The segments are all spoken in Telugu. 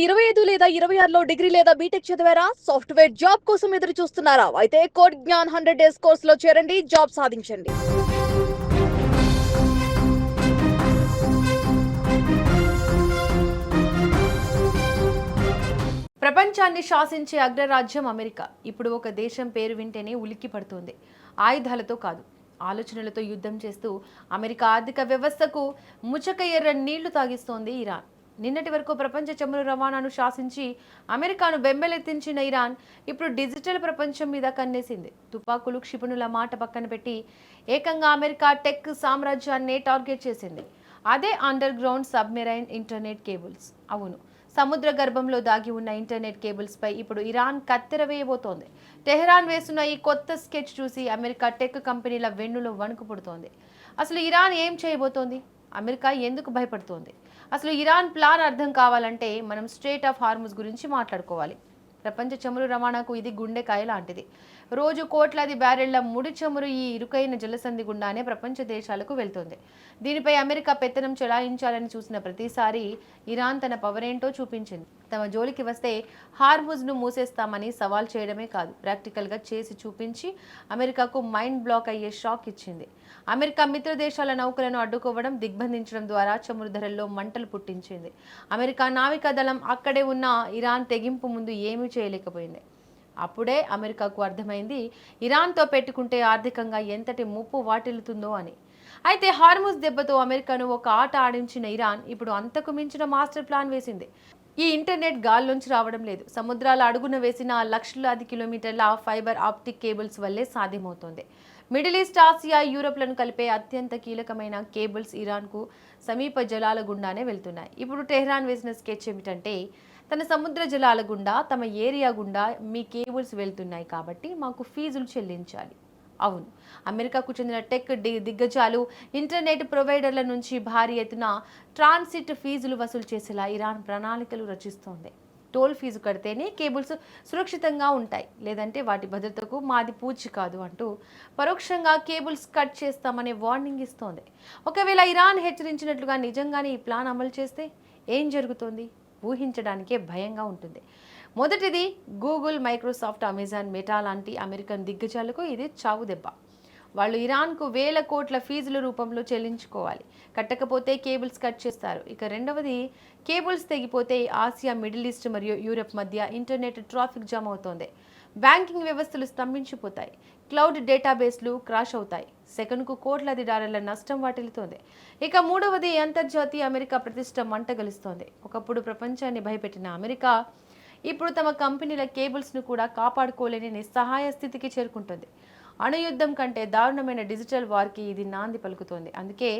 2025 లేదా 26లో డిగ్రీ లేదా బీటెక్ చదివారా? సాఫ్ట్‌వేర్ జాబ్ కోసం ఎదురు చూస్తున్నారా? అయితే కోడ్ జ్ఞాన్ 100 డేస్ కోర్సులో చేరండి, జాబ్ సాధించండి. ప్రపంచాన్ని శాసించే అగ్రరాజ్యం అమెరికా ఇప్పుడు ఒక దేశం పేరు వింటేనే ఉలిక్కి పడుతోంది. ఆయుధాలతో కాదు, ఆలోచనలతో యుద్ధం చేస్తూ అమెరికా ఆర్థిక వ్యవస్థకు ముచక ఎర్ర నీళ్లు తాగిస్తోంది ఇరాన్. నిన్నటి వరకు ప్రపంచ చమురు రవాణాను శాసించి అమెరికాను బెంబెలెత్తించిన ఇరాన్ ఇప్పుడు డిజిటల్ ప్రపంచం మీద కన్నేసింది. తుపాకులు, క్షిపణుల మాట పక్కన పెట్టి ఏకంగా అమెరికా టెక్ సామ్రాజ్యాన్నే టార్గెట్ చేసింది. అదే under ground submarine internet cables. అవును, సముద్ర గర్భంలో దాగి ఉన్న ఇంటర్నెట్ కేబుల్స్ పై ఇప్పుడు ఇరాన్ కత్తెర వేయబోతోంది. టెహరాన్ వేస్తున్న ఈ కొత్త స్కెచ్ చూసి అమెరికా టెక్ కంపెనీల వెన్నులో వణుకు పుడుతోంది. అసలు ఇరాన్ ఏం చేయబోతోంది? అమెరికా ఎందుకు భయపడుతోంది? అసలు ఇరాన్ ప్లాన్ అర్థం కావాలంటే మనం స్ట్రెయిట్ ఆఫ్ హార్ముజ్ గురించి మాట్లాడుకోవాలి. ప్రపంచ చమురు రవాణాకు ఇది గుండెకాయ లాంటిది. రోజు కోట్లాది బ్యారెళ్ల ముడి చమురు ఈ ఇరుకైన జలసంధి గుండానే ప్రపంచ దేశాలకు వెళ్తోంది. దీనిపై అమెరికా పెత్తనం చెలాయించాలని చూసిన ప్రతిసారి ఇరాన్ తన పవరేంటో చూపించింది. తమ జోలికి వస్తే హార్ముజ్ను మూసేస్తామని సవాల్ చేయడమే కాదు, ప్రాక్టికల్గా చేసి చూపించి అమెరికాకు మైండ్ బ్లాక్ అయ్యే షాక్ ఇచ్చింది. అమెరికా మిత్ర దేశాల నౌకలను అడ్డుకోవడం, దిగ్బంధించడం ద్వారా చమురు ధరల్లో మంటలు పుట్టించింది. అమెరికా నావికా దళం అక్కడే ఉన్న ఇరాన్ తెగింపు ముందు ఏమీ చేయలేకపోయింది. అప్పుడే అమెరికాకు అర్థమైంది ఇరాన్తో పెట్టుకుంటే ఆర్థికంగా ఎంతటి ముప్పు వాటిల్లుతుందో అని. అయితే హార్ముజ్ దెబ్బతో అమెరికాను ఒక ఆట ఆడించిన ఇరాన్ ఇప్పుడు అంతకు మించిన మాస్టర్ ప్లాన్ వేసింది. ఈ ఇంటర్నెట్ గాల్లోంచి రావడం లేదు, సముద్రాల అడుగున వేసిన లక్షలాది కిలోమీటర్ల ఫైబర్ ఆప్టిక్ కేబుల్స్ వల్లే సాధ్యమవుతోంది. మిడిల్ ఈస్ట్, ఆసియా, యూరోప్లను కలిపే అత్యంత కీలకమైన కేబుల్స్ ఇరాన్కు సమీప జలాల గుండానే వెళ్తున్నాయి. ఇప్పుడు టెహ్రాన్ వేసిన స్కెచ్ ఏమిటంటే, తన సముద్ర జలాల గుండా, తమ ఏరియా గుండా మీ కేబుల్స్ వెళ్తున్నాయి కాబట్టి మాకు ఫీజులు చెల్లించాలి. అవును, అమెరికాకు చెందిన టెక్ దిగ్గజాలు, ఇంటర్నెట్ ప్రొవైడర్ల నుంచి భారీ ఎత్తున ట్రాన్సిట్ ఫీజులు వసూలు చేసేలా ఇరాన్ ప్రణాళికలు రచిస్తోంది. టోల్ ఫీజు కడితేనే కేబుల్స్ సురక్షితంగా ఉంటాయి, లేదంటే వాటి భద్రతకు మాది పూచి కాదు అంటూ పరోక్షంగా కేబుల్స్ కట్ చేస్తామనే వార్నింగ్ ఇస్తోంది. ఒకవేళ ఇరాన్ హెచ్చరించినట్లుగా నిజంగానే ఈ ప్లాన్ అమలు చేస్తే ఏం జరుగుతోంది? ఊహించడానికే భయంగా ఉంటుంది. మొదటిది, గూగుల్, మైక్రోసాఫ్ట్, అమెజాన్, మెటా లాంటి అమెరికన్ దిగ్గజాలకు ఇది చావు దెబ్బ. వాళ్ళు ఇరాన్కు వేల కోట్ల ఫీజుల రూపంలో చెల్లించుకోవాలి. కట్టకపోతే కేబుల్స్ కట్ చేస్తారు. ఇక రెండవది, కేబుల్స్ తెగిపోతే ఆసియా, మిడిల్ ఈస్ట్ మరియు యూరప్ మధ్య ఇంటర్నెట్ ట్రాఫిక్ జామ్ అవుతోంది. బ్యాంకింగ్ వ్యవస్థలు స్తంభించిపోతాయి. క్లౌడ్ డేటాబేస్లు క్రాష్ అవుతాయి. సెకనుకు కోట్లాది డాలర్ల నష్టం వాటిల్లుతోంది. ఇక మూడవది, అంతర్జాతీయ అమెరికా ప్రతిష్ట మంటగలుస్తోంది. ఒకప్పుడు ప్రపంచాన్ని భయపెట్టిన అమెరికా ఇప్పుడు తమ కంపెనీల కేబుల్స్ను కూడా కాపాడుకోలేని నిస్సహాయ స్థితికి చేరుకుంటుంది. అణుయుద్ధం కంటే దారుణమైన డిజిటల్ వార్కి ఇది నాంది పలుకుతోంది. అందుకే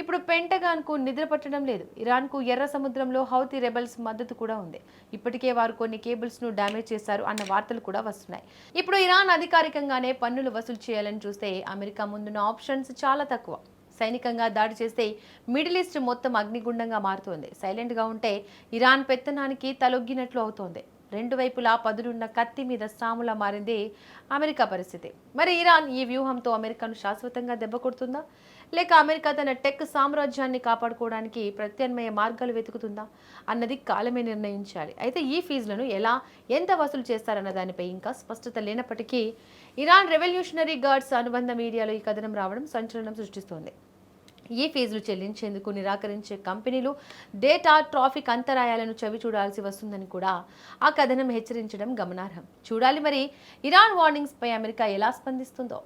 ఇప్పుడు పెంటగాన్కు నిద్ర పట్టడం లేదు. ఇరాన్కు ఎర్ర సముద్రంలో హౌతీ రెబల్స్ మద్దతు కూడా ఉంది. ఇప్పటికే వారు కొన్ని కేబుల్స్ను డ్యామేజ్ చేశారు అన్న వార్తలు కూడా వస్తున్నాయి. ఇప్పుడు ఇరాన్ అధికారికంగానే పన్నులు వసూలు చేయాలని చూస్తే అమెరికా ముందున్న ఆప్షన్స్ చాలా తక్కువ. సైనికంగా దాడి చేస్తే మిడిల్ ఈస్ట్ మొత్తం అగ్నిగుండంగా మారుతోంది. సైలెంట్గా ఉంటే ఇరాన్ పెత్తనానికి తలొగ్గినట్లు అవుతోంది. రెండు వైపులా పదులున్న కత్తి మీద సాములా మారింది అమెరికా పరిస్థితి. మరి ఇరాన్ ఈ వ్యూహంతో అమెరికాను శాశ్వతంగా దెబ్బ కొడుతుందా, లేక అమెరికా తన టెక్ సామ్రాజ్యాన్ని కాపాడుకోవడానికి ప్రత్యామ్నాయ మార్గాలు వెతుకుతుందా అన్నది కాలమే నిర్ణయించాలి. అయితే ఈ ఫీజులను ఎలా, ఎంత వసూలు చేస్తారన్న దానిపై ఇంకా స్పష్టత లేనప్పటికీ ఇరాన్ రెవల్యూషనరీ గార్డ్స్ అనుబంధ మీడియాలో ఈ కథనం రావడం సంచలనం సృష్టిస్తోంది. ఈ ఫీజులు చెల్లించేందుకు నిరాకరించే కంపెనీలు డేటా ట్రాఫిక్ అంతరాయాలను చవి చూడాల్సి వస్తుందని కూడా ఆ కథనం హెచ్చరించడం గమనార్హం. చూడాలి మరి ఇరాన్ వార్నింగ్స్ పై అమెరికా ఎలా స్పందిస్తుందో.